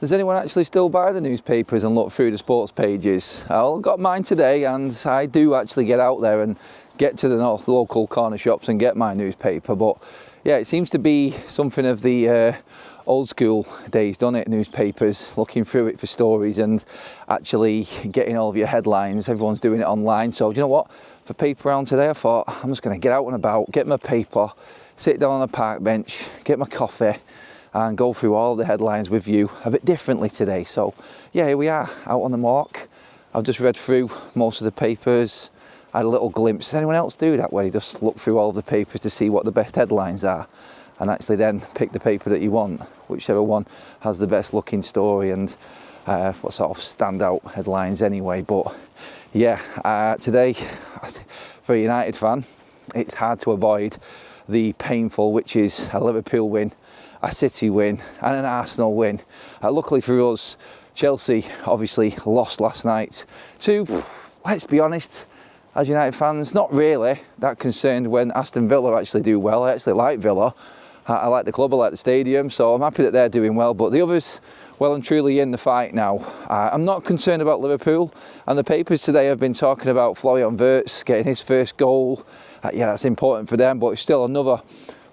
Does anyone actually still buy the newspapers and look through the sports pages? I got mine today, and I do actually get out there and get to the local corner shops and get my newspaper. But yeah, it seems to be something of the old school days, doesn't it? Newspapers, looking through it for stories and actually getting all of your headlines. Everyone's doing it online. So, you know what? For paper round today, I thought I'm just going to get out and about, get my paper, sit down on a park bench, get my coffee, and go through all the headlines with you a bit differently today. So yeah, here we are out on the walk. I've just read through most of the papers, had a little glimpse. Does anyone else do that, where you just look through all of the papers to see what the best headlines are and actually then pick the paper that you want, whichever one has the best looking story and what sort of standout headlines anyway. But yeah, today for a United fan, it's hard to avoid the painful, which is a Liverpool win, a City win and an Arsenal win. Luckily for us, Chelsea obviously lost last night to, let's be honest, as United fans, not really that concerned when Aston Villa actually do well. I actually like Villa. I like the club, I like the stadium, so I'm happy that they're doing well. But the others, well and truly in the fight now. I'm not concerned about Liverpool, and the papers today have been talking about Florian Wirtz getting his first goal. Yeah, that's important for them, but it's still another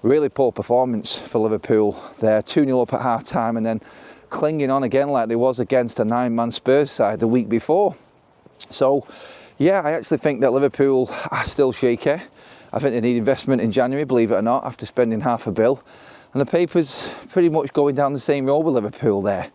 really poor performance for Liverpool. They're 2-0 up at half time and then clinging on again like they was against a 9-man Spurs side the week before. So yeah, I actually think that Liverpool are still shaky. I think they need investment in January, believe it or not, after spending £500 million. And the papers pretty much going down the same road with Liverpool there.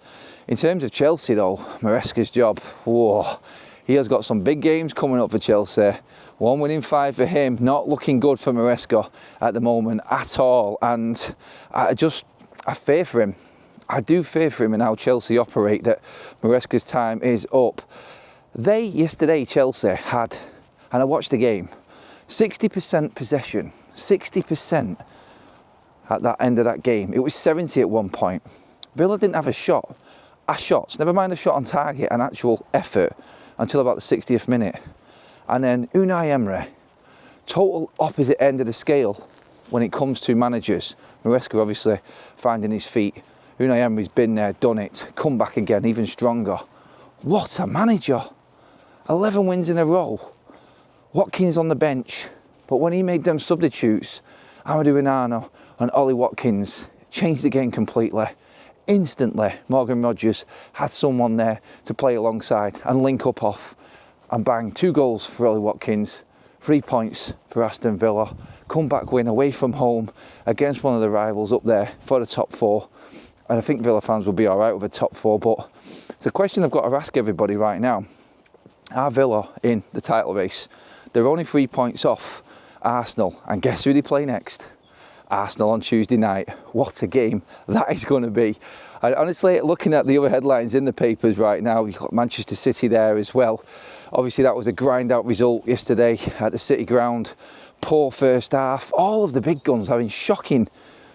In terms of Chelsea though, Maresca's job, whoa, he has got some big games coming up for Chelsea. 1 win in 5 for him, not looking good for Maresca at the moment at all. And I fear for him. I do fear for him and how Chelsea operate, that Maresca's time is up. They, yesterday, Chelsea had, and I watched the game, 60% possession, 60% at that end of that game. It was 70 at one point. Villa didn't have a shot, never mind a shot on target, an actual effort, until about the 60th minute. And then Unai Emery, total opposite end of the scale when it comes to managers. Maresca obviously finding his feet. Unai Emery's been there, done it, come back again, even stronger. What a manager! 11 wins in a row. Watkins on the bench, but when he made them substitutes, Amadou Onana and Ollie Watkins changed the game completely. Instantly, Morgan Rogers had someone there to play alongside and link up off. And bang, 2 goals for Ollie Watkins, 3 points for Aston Villa. Comeback win away from home against one of the rivals up there for the top 4. And I think Villa fans will be all right with a top 4. But it's a question I've got to ask everybody right now. Are Villa in the title race? They're only 3 points off Arsenal. And guess who they play next? Arsenal on Tuesday night. What a game that is going to be. And honestly, looking at the other headlines in the papers right now, you've got Manchester City there as well. Obviously, that was a grind-out result yesterday at the City ground. Poor first half. All of the big guns having shocking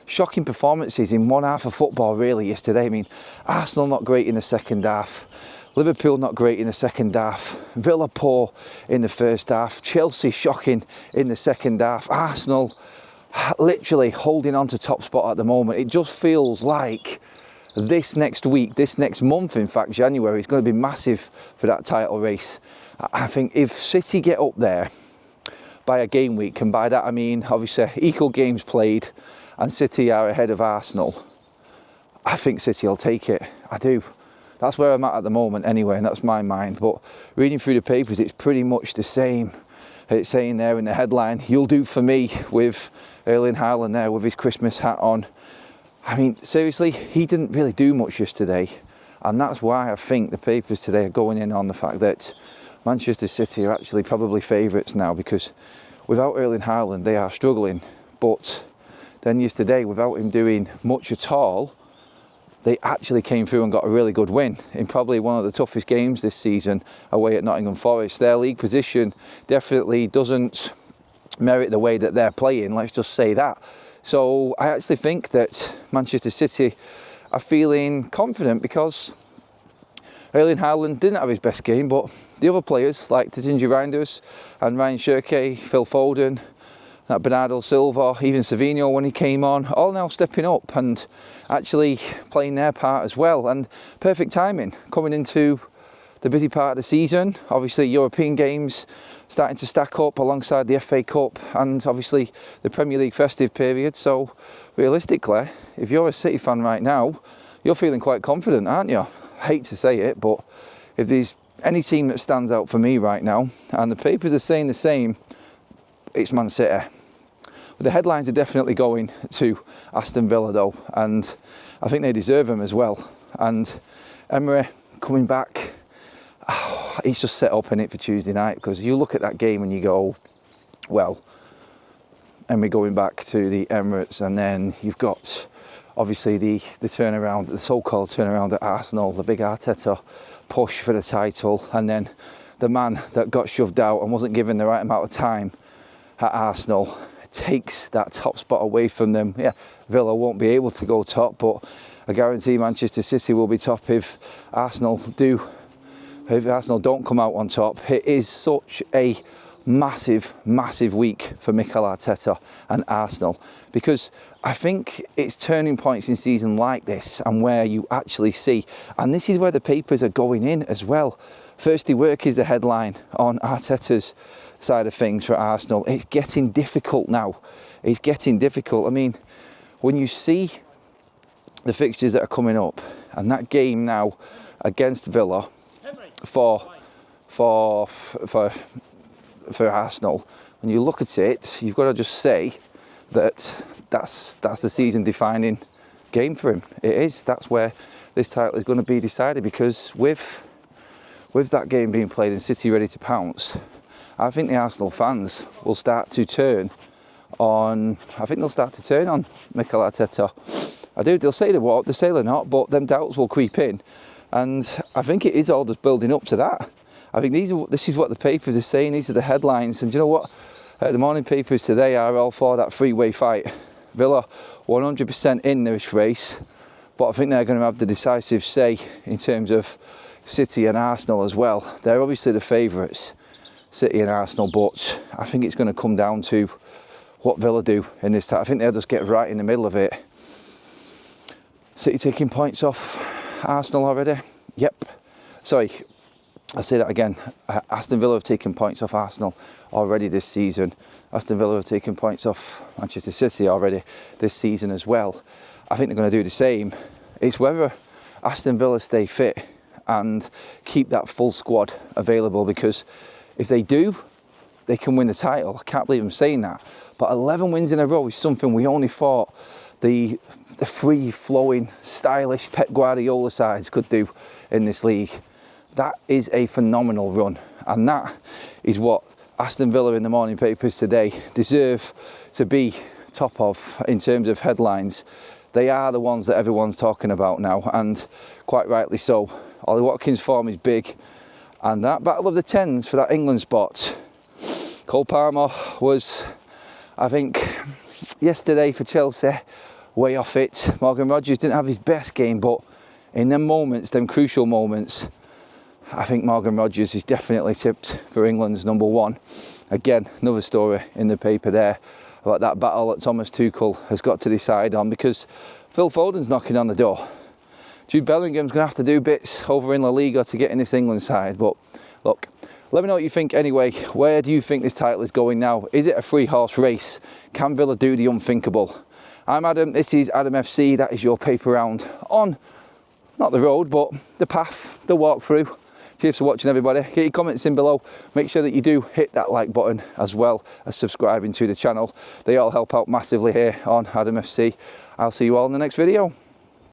performances in one half of football, really, yesterday. I mean, Arsenal not great in the second half. Liverpool not great in the second half. Villa poor in the first half. Chelsea shocking in the second half. Arsenal literally holding on to top spot at the moment. It just feels like this next week, this next month, in fact, January, is going to be massive for that title race. I think if City get up there by a game week, and by that I mean obviously equal games played and City are ahead of Arsenal, I think City will take it. I do. That's where I'm at the moment anyway, and that's my mind. But reading through the papers, it's pretty much the same. It's saying there in the headline, "You'll do for me," with Erling Haaland there with his Christmas hat on. I mean, seriously, he didn't really do much yesterday. And that's why I think the papers today are going in on the fact that Manchester City are actually probably favourites now, because without Erling Haaland, they are struggling. But then yesterday, without him doing much at all, they actually came through and got a really good win in probably one of the toughest games this season away at Nottingham Forest. Their league position definitely doesn't merit the way that they're playing, let's just say that. So I actually think that Manchester City are feeling confident because Erling Haaland didn't have his best game, but the other players like Tadinja Reinders and Ryan Shirky, Phil Foden, that Bernardo Silva, even Savinho when he came on, all now stepping up and actually playing their part as well. And perfect timing coming into the busy part of the season. Obviously European games starting to stack up alongside the FA Cup and obviously the Premier League festive period. So realistically, if you're a City fan right now, you're feeling quite confident, aren't you? I hate to say it, but if there's any team that stands out for me right now, and the papers are saying the same, it's Man City. But the headlines are definitely going to Aston Villa though, and I think they deserve them as well. And Emery coming back, he's just set up in it for Tuesday night, because you look at that game and you go, well, Emery going back to the Emirates, and then you've got obviously the turnaround, the so-called turnaround at Arsenal, the big Arteta push for the title, and then the man that got shoved out and wasn't given the right amount of time at Arsenal takes that top spot away from them. Yeah, Villa won't be able to go top, but I guarantee Manchester City will be top if Arsenal don't come out on top. It is such a massive week for Mikel Arteta and Arsenal, because I think it's turning points in season like this and where you actually see, and this is where the papers are going in as well. Thirsty work is the headline on Arteta's side of things for Arsenal. It's getting difficult now. It's getting difficult. I mean, when you see the fixtures that are coming up and that game now against Villa for Arsenal, when you look at it, you've got to just say that that's the season defining game for him. It is. That's where this title is going to be decided, because with that game being played and City ready to pounce, I think the Arsenal fans will start to turn on. I think they'll start to turn on Mikel Arteta. I do. They'll say they won't, they'll say they're not, but them doubts will creep in, and I think it is all just building up to that. I think this is what the papers are saying. These are the headlines, and you know what? The morning papers today are all for that three-way fight. Villa 100% in this race, but I think they're going to have the decisive say in terms of City and Arsenal as well. They're obviously the favourites, City and Arsenal, but I think it's going to come down to what Villa do in this time. I think they'll just get right in the middle of it. City taking points off Arsenal already. Yep. Sorry, I'll say that again. Aston Villa have taken points off Arsenal already this season. Aston Villa have taken points off Manchester City already this season as well. I think they're going to do the same. It's whether Aston Villa stay fit and keep that full squad available, because if they do, they can win the title. I can't believe I'm saying that. But 11 wins in a row is something we only thought the free-flowing, stylish Pep Guardiola sides could do in this league. That is a phenomenal run, and that is what Aston Villa in the morning papers today deserve to be top of in terms of headlines. They are the ones that everyone's talking about now, and quite rightly so. Ollie Watkins' form is big, and that battle of the tens for that England spot. Cole Palmer was, I think, yesterday for Chelsea, way off it. Morgan Rogers didn't have his best game, but in them moments, them crucial moments, I think Morgan Rogers is definitely tipped for England's number one. Again, another story in the paper there about that battle that Thomas Tuchel has got to decide on, because Phil Foden's knocking on the door. Jude Bellingham's going to have to do bits over in La Liga to get in this England side. But look, let me know what you think anyway. Where do you think this title is going now? Is it a three-horse race? Can Villa do the unthinkable? I'm Adam, this is Adam FC. That is your paper round on, not the road, but the path, the walkthrough. Cheers for watching, everybody. Get your comments in below. Make sure that you do hit that like button as well as subscribing to the channel. They all help out massively here on Adam FC. I'll see you all in the next video.